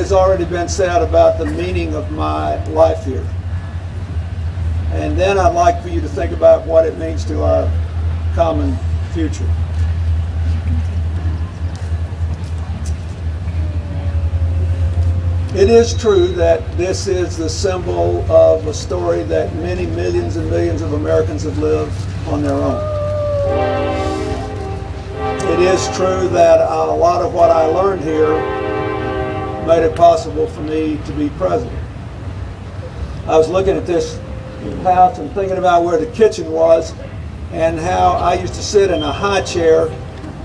has already been said about the meaning of my life here. And then I'd like for you to think about what it means to our common future. It is true that this is the symbol of a story that many millions and millions of Americans have lived on their own. It is true that a lot of what I learned here made it possible for me to be president. I was looking at this house and thinking about where the kitchen was and how I used to sit in a high chair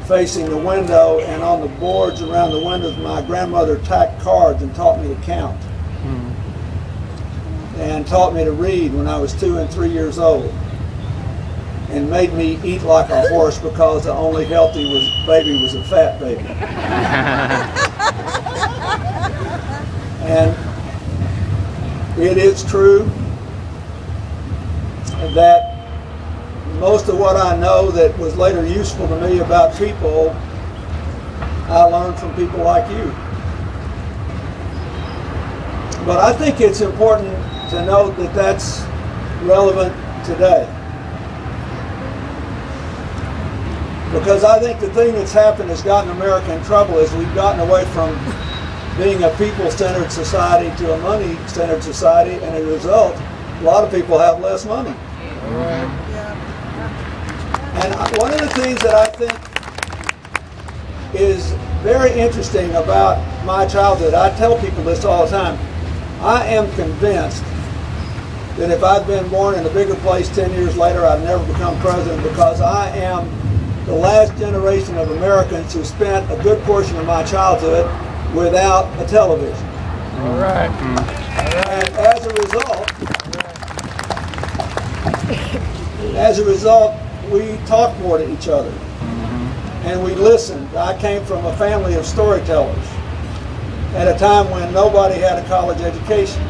facing the window, and on the boards around the windows my grandmother tacked cards and taught me to count. And taught me to read when I was 2 and 3 years old, and made me eat like a horse because the only healthy baby was a fat baby. And it is true that most of what I know that was later useful to me about people, I learned from people like you. But I think it's important to note that that's relevant today. Because I think the thing that's happened has gotten America in trouble is we've gotten away from being a people-centered society to a money-centered society, and as a result, a lot of people have less money. All right. And one of the things that I think is very interesting about my childhood, I tell people this all the time, I am convinced that if I'd been born in a bigger place 10 years later, I'd never become president, because I am the last generation of Americans who spent a good portion of my childhood without a television. All right. And as a result, we talk more to each other, and we listened. I came from a family of storytellers at a time when nobody had a college education.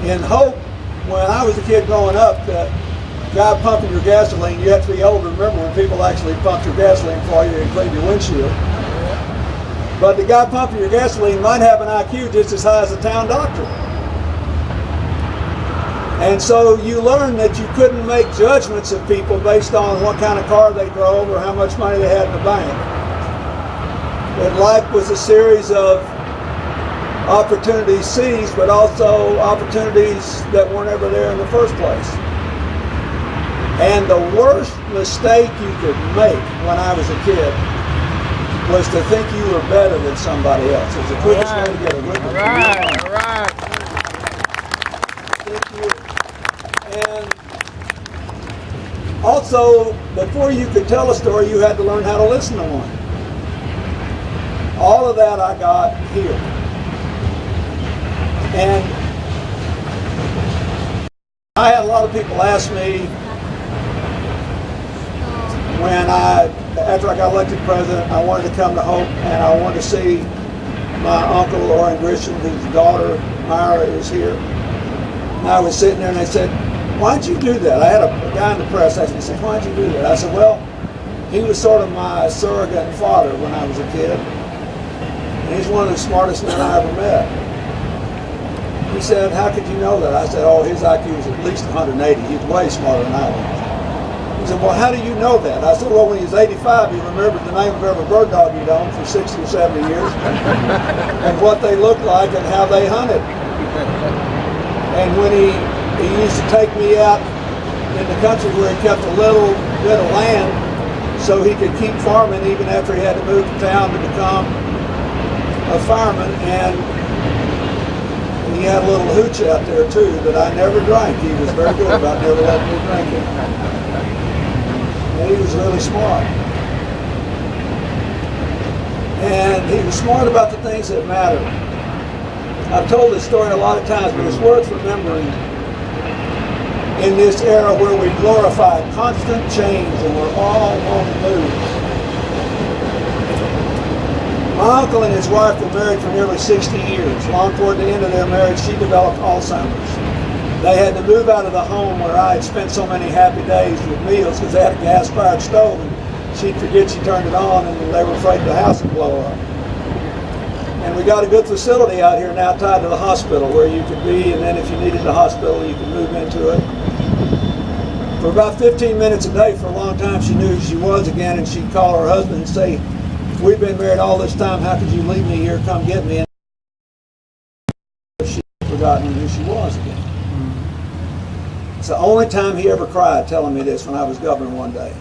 In Hope, when I was a kid growing up, the guy pumping your gasoline, you have to be old to remember when people actually pumped your gasoline for you and cleaned your windshield. But the guy pumping your gasoline might have an IQ just as high as the town doctor. And so you learn that you couldn't make judgments of people based on what kind of car they drove or how much money they had in the bank. That life was a series of opportunities seized, but also opportunities that weren't ever there in the first place. And the worst mistake you could make when I was a kid was to think you were better than somebody else. It's the quickest way to get a whip. All right. And also, before you could tell a story, you had to learn how to listen to one. All of that I got here. And I had a lot of people ask me after I got elected president, I wanted to come to Hope, and I wanted to see my uncle, Orrin Grisham, whose daughter, Myra, is here. And I was sitting there and they said, "Why'd you do that?" I had a guy in the press ask me, said, "Why'd you do that?" I said, "Well, he was sort of my surrogate father when I was a kid. And he's one of the smartest men I ever met." He said, "How could you know that?" I said, "Oh, his IQ was at least 180. He's way smarter than I was." He said, "Well, how do you know that?" I said, "Well, when he was 85, he remembered the name of every bird dog he'd owned for 60 or 70 years and what they looked like and how they hunted. And when he used to take me out in the country where he kept a little bit of land so he could keep farming even after he had to move to town to become a fireman. And he had a little hooch out there too that I never drank. He was very good about never letting me drink it. And he was really smart. And he was smart about the things that mattered. I've told this story a lot of times, but it's worth remembering in this era where we glorify constant change and we're all on the move. My uncle and his wife were married for nearly 60 years. Long toward the end of their marriage, she developed Alzheimer's. They had to move out of the home where I had spent so many happy days with meals because they had a gas-fired stove and she'd forget she turned it on and they were afraid the house would blow up. And we got a good facility out here now tied to the hospital where you could be, and then if you needed the hospital, you could move into it. For about 15 minutes a day for a long time, she knew who she was again, and she'd call her husband and say, we've been married all this time, how could you leave me here, come get me? And she'd forgotten who she was again. It's the only time he ever cried telling me this when I was governor one day.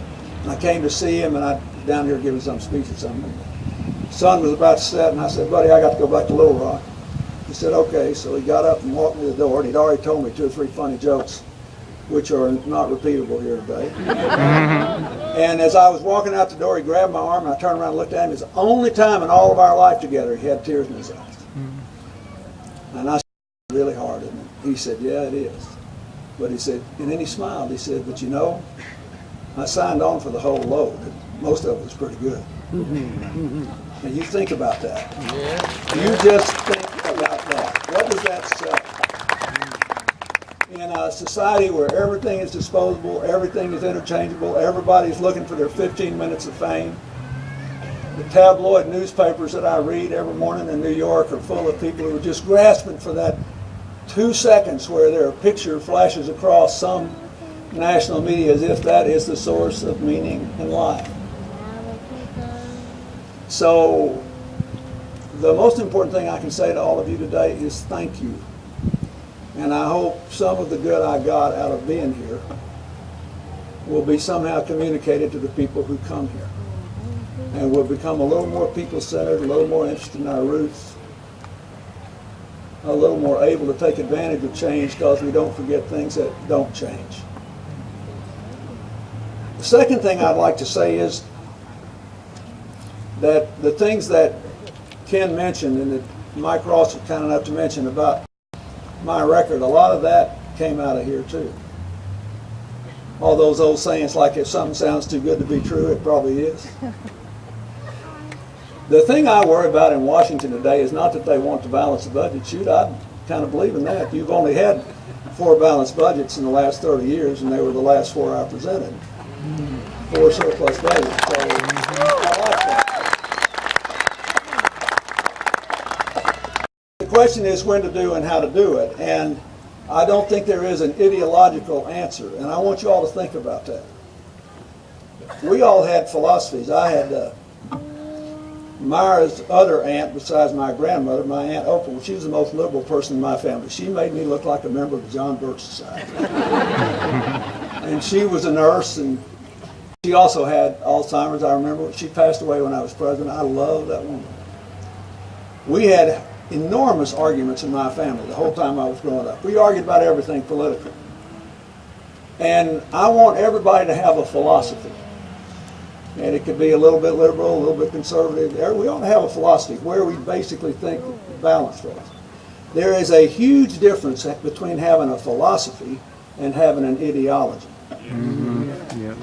And I came to see him, and I down here giving some speech or something. The sun was about to set, and I said, buddy, I got to go back to Little Rock. He said, okay. So he got up and walked me to the door, and he'd already told me 2 or 3 funny jokes, which are not repeatable here today. And as I was walking out the door, he grabbed my arm, and I turned around and looked at him. It's the only time in all of our life together he had tears in his eyes. And I said, really hard, isn't it? He said, yeah, it is. But he said, and then he smiled. He said, but you know, I signed on for the whole load. Most of it was pretty good. And you think about that. Yeah. You just think about that. What does that say? In a society where everything is disposable, everything is interchangeable, everybody's looking for their 15 minutes of fame. The tabloid newspapers that I read every morning in New York are full of people who are just grasping for that 2 seconds where their picture flashes across some national media as if that is the source of meaning in life. So the most important thing I can say to all of you today is thank you. And I hope some of the good I got out of being here will be somehow communicated to the people who come here. And we'll become a little more people-centered, a little more interested in our roots, a little more able to take advantage of change because we don't forget things that don't change. The second thing I'd like to say is that the things that Ken mentioned and that Mike Ross was kind enough to mention about my record, a lot of that came out of here too. All those old sayings like if something sounds too good to be true, it probably is. The thing I worry about in Washington today is not that they want to balance the budget. Shoot, I kind of believe in that. You've only had 4 balanced budgets in the last 30 years, and they were the last 4 I presented. 4 surplus budgets. So I like that. The question is when to do and how to do it. And I don't think there is an ideological answer. And I want you all to think about that. We all had philosophies. I had Myra's other aunt besides my grandmother, my Aunt Opal. She was the most liberal person in my family. She made me look like a member of the John Birch Society. And she was a nurse, and she also had Alzheimer's. I remember she passed away when I was president. I love that woman. We had enormous arguments in my family the whole time I was growing up. We argued about everything politically. And I want everybody to have a philosophy. And it could be a little bit liberal, a little bit conservative. We ought to have a philosophy where we basically think balance for us. There is a huge difference between having a philosophy and having an ideology.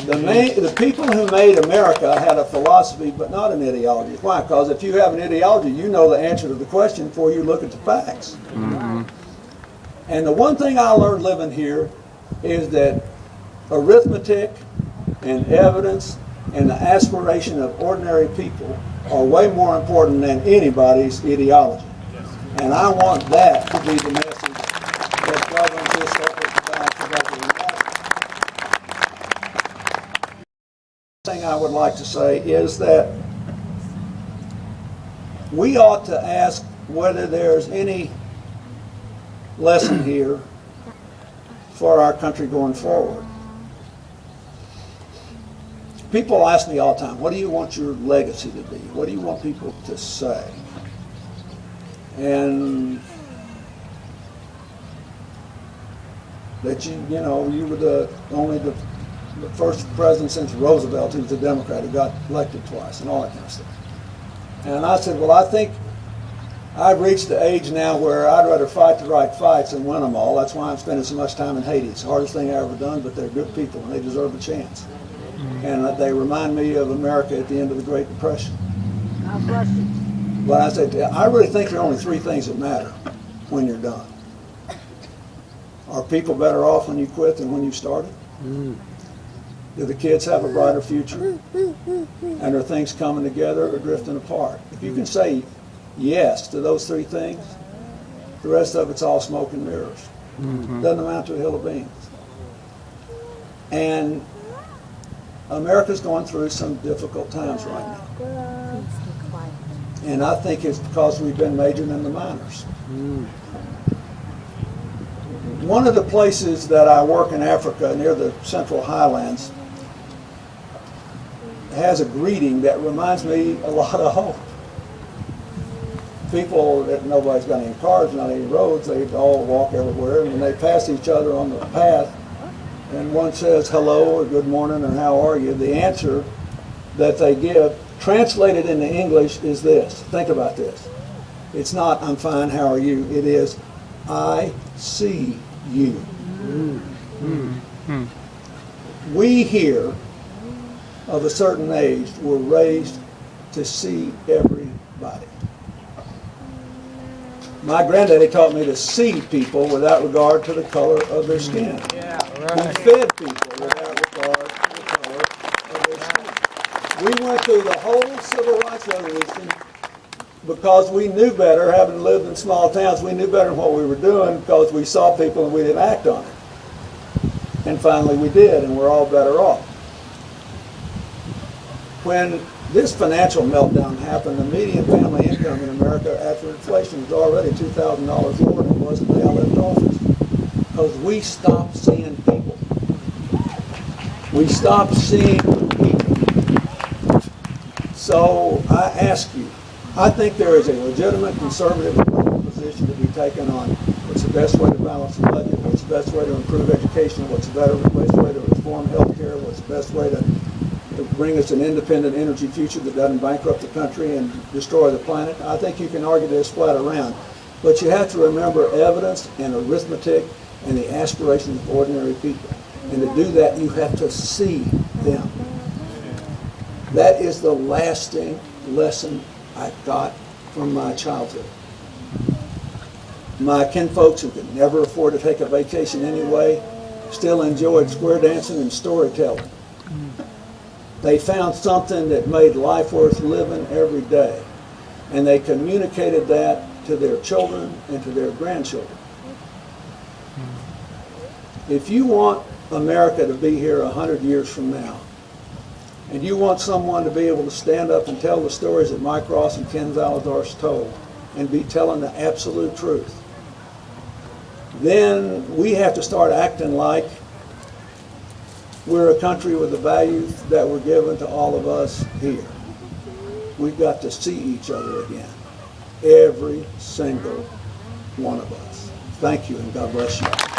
The people who made America had a philosophy but not an ideology. Why? Because if you have an ideology, you know the answer to the question before you look at the facts. And the one thing I learned living here is that arithmetic and evidence and the aspiration of ordinary people are way more important than anybody's ideology. And I want that to be the message that governs this The thing I would like to say is that we ought to ask whether there's any lesson here for our country going forward. People ask me all the time, what do you want your legacy to be? What do you want people to say? And that you were only the first president since Roosevelt who was a Democrat who got elected twice and all that kind of stuff. And I said, well, I think I've reached the age now where I'd rather fight the right fights than win them all. That's why I'm spending so much time in Haiti. It's the hardest thing I've ever done, but they're good people and they deserve a chance. And they remind me of America at the end of the Great Depression. But I said, I really think there are only 3 things that matter when you're done. Are people better off when you quit than when you started? Do the kids have a brighter future? And are things coming together or drifting apart? If you can say yes to those three things, the rest of it's all smoke and mirrors. Doesn't amount to a hill of beans. And America's going through some difficult times right now. And I think it's because we've been majoring in the minors. One of the places that I work in Africa, near the Central Highlands, has a greeting that reminds me a lot of hope. People, that nobody's got any cars, not any roads, they all walk everywhere, and when they pass each other on the path, and one says hello or good morning or how are you, the answer that they give, translated into English, is this. Think about this. It's not, I'm fine, how are you? It is, I see you. We here, of a certain age, were raised to see everybody. My granddaddy taught me to see people without regard to the color of their skin. Yeah, He right. fed people without regard to the color of their skin. We went through the whole civil rights revolution because we knew better, having lived in small towns, we knew better what we were doing because we saw people and we didn't act on it. And finally we did, and we're all better off. When this financial meltdown happened, the median family income in America after inflation was already $2,000 lower than it was the day I left office. Because we stopped seeing people. We stopped seeing people. So I ask you, I think there is a legitimate conservative position to be taken on what's the best way to balance the budget, what's the best way to improve education, what's the best way to reform health care, what's the best way to bring us an independent energy future that doesn't bankrupt the country and destroy the planet. I think you can argue this flat around. But you have to remember evidence and arithmetic and the aspirations of ordinary people. And to do that, you have to see them. That is the lasting lesson I got from my childhood. My kinfolks who could never afford to take a vacation anyway still enjoyed square dancing and storytelling. They found something that made life worth living every day. And they communicated that to their children and to their grandchildren. If you want America to be here 100 years from now, and you want someone to be able to stand up and tell the stories that Mike Ross and Ken Zalazar's told, and be telling the absolute truth, then we have to start acting like we're a country with the values that were given to all of us here. We've got to see each other again. Every single one of us. Thank you, and God bless you.